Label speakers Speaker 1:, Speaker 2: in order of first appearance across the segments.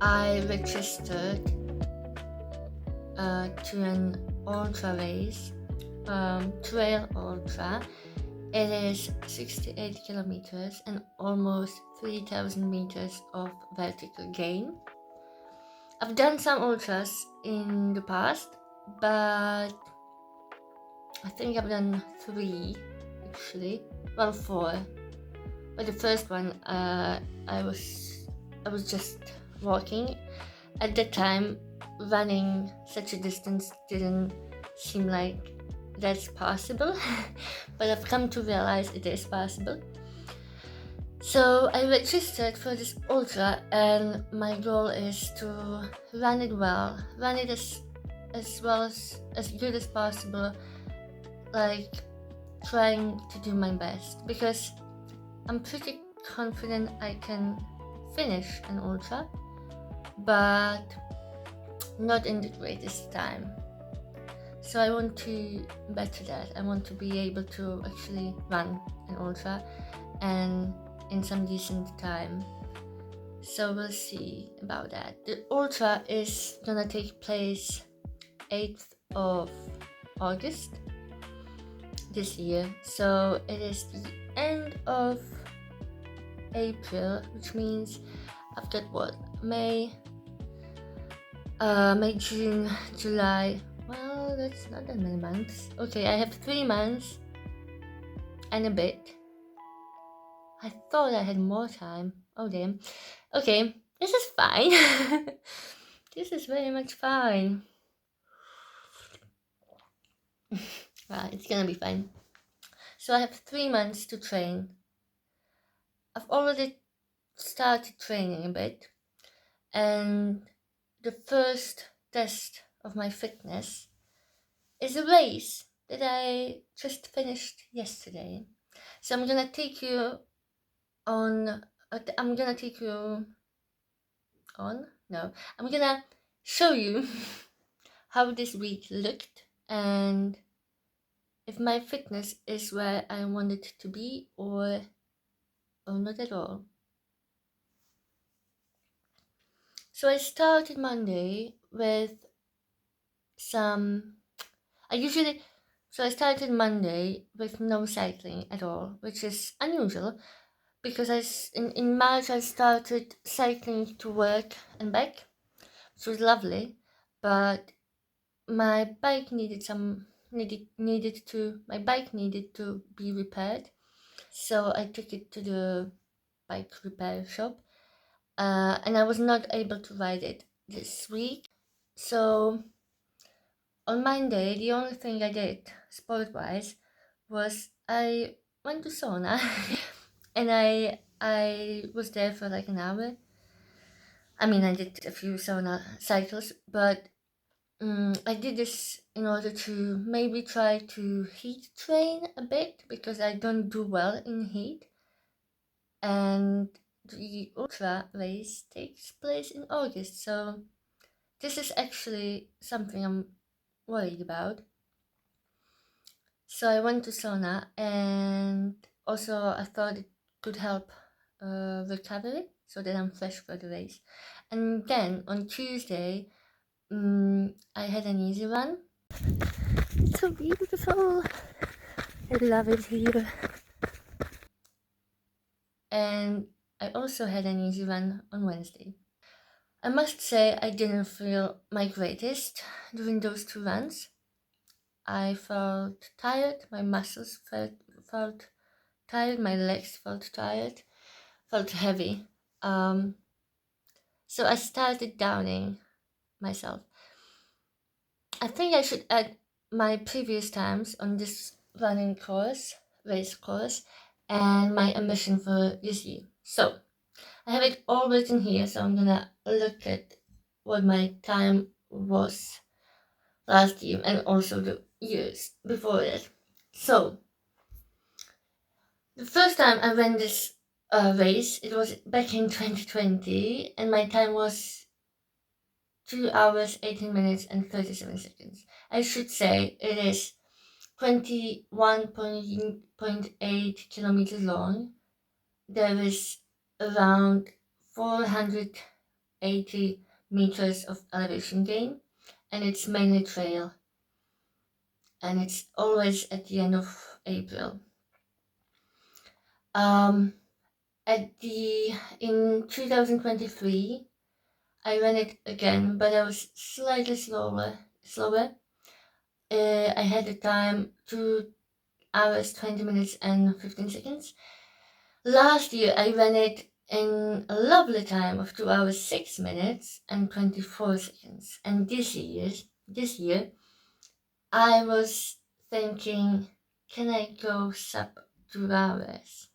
Speaker 1: I registered to an ultra race, trail ultra. It is 68 kilometers and almost 3,000 meters of vertical gain. I've done some ultras in the past, but I think I've done 3 actually. Well, 4. But the first one, I was just walking. At that time, running such a distance didn't seem like that's possible, but I've come to realize it is possible. So I registered for this ultra, and my goal is to run it well, run it as good as possible, like trying to do my best, because I'm pretty confident I can finish an ultra, but not in the greatest time. So I want to better that. I want to be able to actually run an ultra and in some decent time. So we'll see about that. The ultra is gonna take place 8th of August this year. So it is the end of April, which means I've got what? May, June, July. Well, that's not that many months. Okay, I have 3 months and a bit. I thought I had more time. Oh damn. Okay, this is fine. This is very much fine. Well, it's gonna be fine. So I have 3 months to train. I've already started training a bit, and the first test of my fitness is a race that I just finished yesterday. So I'm gonna take you on. I'm gonna show you how this week looked and if my fitness is where I want it to be or not at all. So I started Monday with I started Monday with no cycling at all, which is unusual because in March I started cycling to work and back, which was lovely, but my bike needed to be repaired, so I took it to the bike repair shop, and I was not able to ride it this week. So on Monday, the only thing I did sport-wise was I went to sauna, and I was there for like an hour. I mean, I did a few sauna cycles, but I did this in order to maybe try to heat train a bit because I don't do well in heat, and the ultra race takes place in August, so this is actually something I'm worried about. So I went to sauna, and also I thought it could help recovery so that I'm fresh for the race. And then on Tuesday, I had an easy run. It's so beautiful. I love it here. And I also had an easy run on Wednesday. I must say I didn't feel my greatest during those 2 runs. I felt tired, my muscles felt tired, my legs felt tired, felt heavy. So I started downing myself. I think I should add my previous times on this race course, and my ambition for this year. So I have it all written here, so I'm gonna look at what my time was last year and also the years before that. So the first time I ran this race, it was back in 2020, and my time was 2 hours, 18 minutes and 37 seconds. I should say it is 21.8 kilometers long. There is around 480 80 meters of elevation gain, and it's mainly trail, and it's always at the end of April. In 2023, I ran it again, but I was slightly slower. I had a time 2 hours 20 minutes and 15 seconds. Last year I ran it in a lovely time of 2 hours 6 minutes and 24 seconds. And this year I was thinking, can I go sub 2 hours?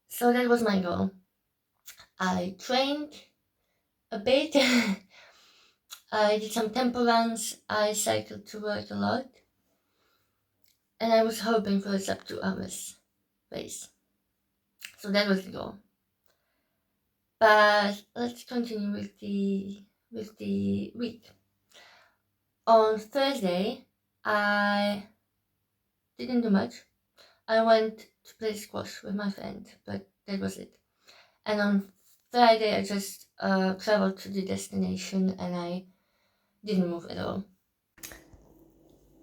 Speaker 1: So that was my goal. I trained a bit. I did some tempo runs. I cycled to work a lot. And I was hoping for a sub 2 hours race. So that was the goal. But let's continue with the week. On Thursday, I didn't do much. I went to play squash with my friend, but that was it. And on Friday, I just traveled to the destination and I didn't move at all.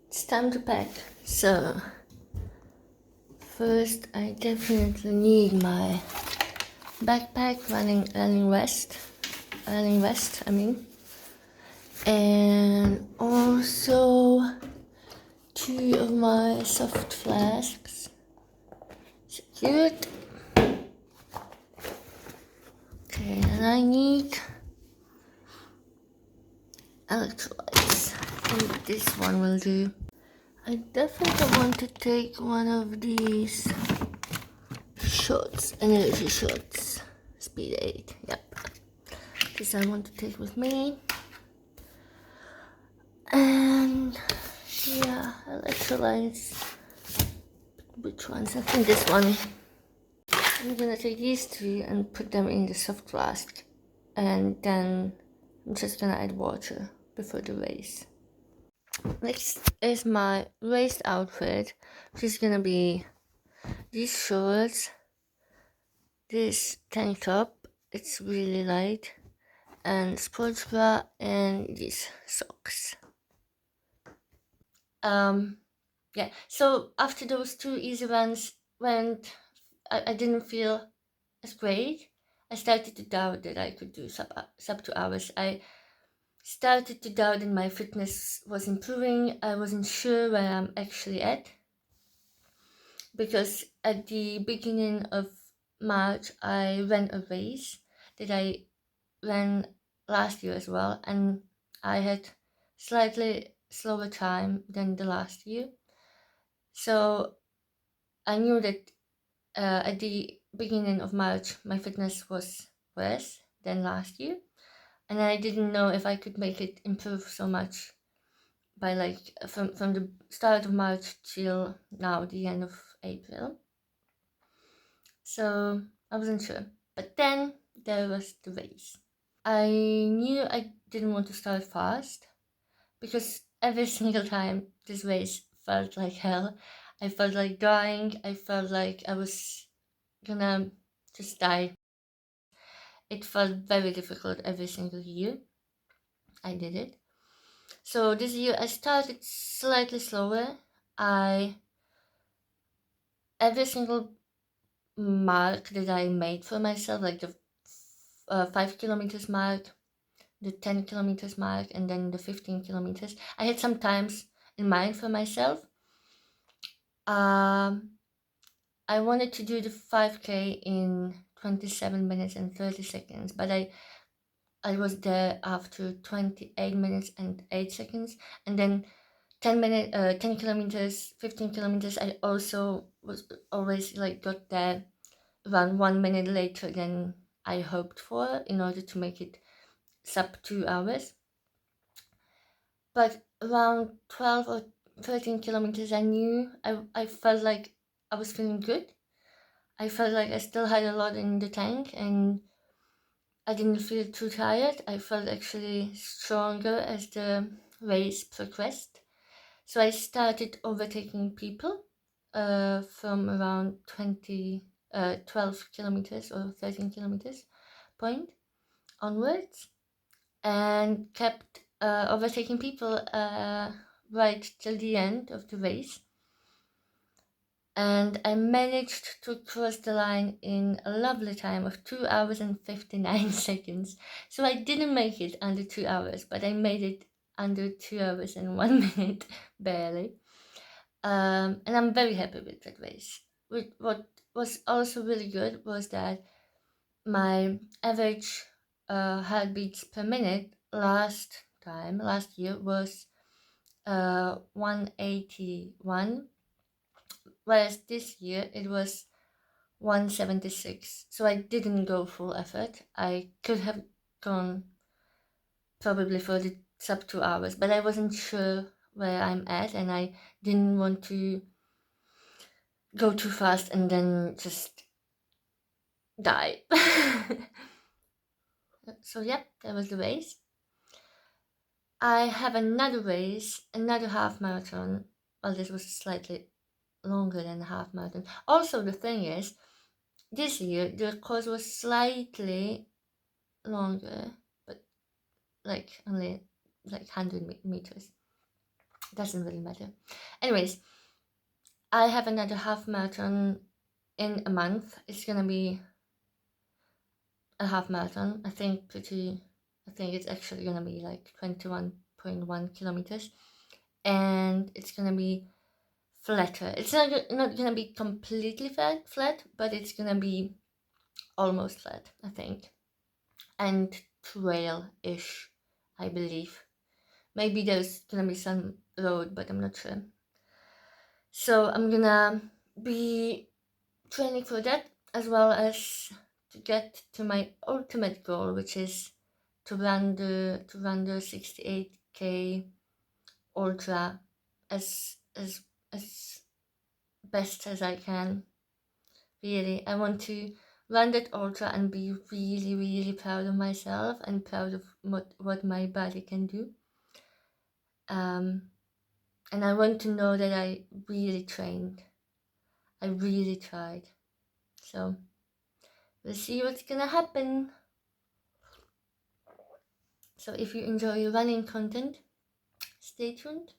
Speaker 1: It's time to pack. So first, I definitely need my backpack, running vest. I mean, and also 2 of my soft flasks secured. Okay, and I need electrolytes. I think this one will do. I definitely want to take one of these shots, energy shots, speed 8. Yep, this I want to take with me. And yeah, electrolytes. Which ones? I think this one. I'm gonna take these 2 and put them in the soft flask, and then I'm just gonna add water before the race. Next is my race outfit, which is gonna be these shorts, this tank top, it's really light, and sports bra, and these socks. Yeah, so after those 2 easy runs I didn't feel as great. I started to doubt that I could do sub 2 hours. I started to doubt that my fitness was improving. I wasn't sure where I'm actually at, because at the beginning of March I ran a race that I ran last year as well, and I had slightly slower time than the last year. So I knew that at the beginning of March my fitness was worse than last year, and I didn't know if I could make it improve so much by from the start of March till now the end of April. So I wasn't sure. But then there was the race. I knew I didn't want to start fast, because every single time this race felt like hell. I felt like dying. I felt like I was gonna just die. It felt very difficult every single year I did it. So this year I started slightly slower. Every single mark that I made for myself, like the 5 kilometers mark, the 10 kilometers mark, and then the 15 kilometers, I had some times in mind for myself. I wanted to do the 5K in 27 minutes and 30 seconds, but I was there after 28 minutes and 8 seconds, and then 10 kilometers, 15 kilometers, I also was always got there around 1 minute later than I hoped for, in order to make it sub 2 hours. But around 12 or 13 kilometers, I felt like I was feeling good. I felt like I still had a lot in the tank, and I didn't feel too tired. I felt actually stronger as the race progressed. So I started overtaking people from around 12 kilometers or 13 kilometers point onwards, and kept overtaking people right till the end of the race. And I managed to cross the line in a lovely time of 2 hours and 59 seconds. So I didn't make it under 2 hours, but I made it under 2 hours and 1 minute, barely. And I'm very happy with that race. What was also really good was that my average heartbeats per minute last year was 181, whereas this year it was 176. So I didn't go full effort. I could have gone probably for the sub 2 hours, but I wasn't sure where I'm at, and I didn't want to go too fast and then just die. So yep, that was the race. I have another race, another half marathon. Well, this was slightly longer than a half marathon. Also, the thing is, this year the course was slightly longer, but like only like 100 meters. Doesn't really matter. Anyways, I have another half marathon in a month. It's gonna be a half marathon. I think it's actually gonna be like 21.1 kilometers, and it's gonna be flatter. It's not gonna be completely flat, but it's gonna be almost flat, I think, and trail-ish, I believe. Maybe there's gonna be some road, but I'm not sure. So I'm gonna be training for that, as well as to get to my ultimate goal, which is to run the 68K ultra as best as I can. Really, I want to run that ultra and be really, really proud of myself and proud of what my body can do. And I want to know that I really trained. I really tried. So we'll see what's gonna happen. So if you enjoy running content, stay tuned.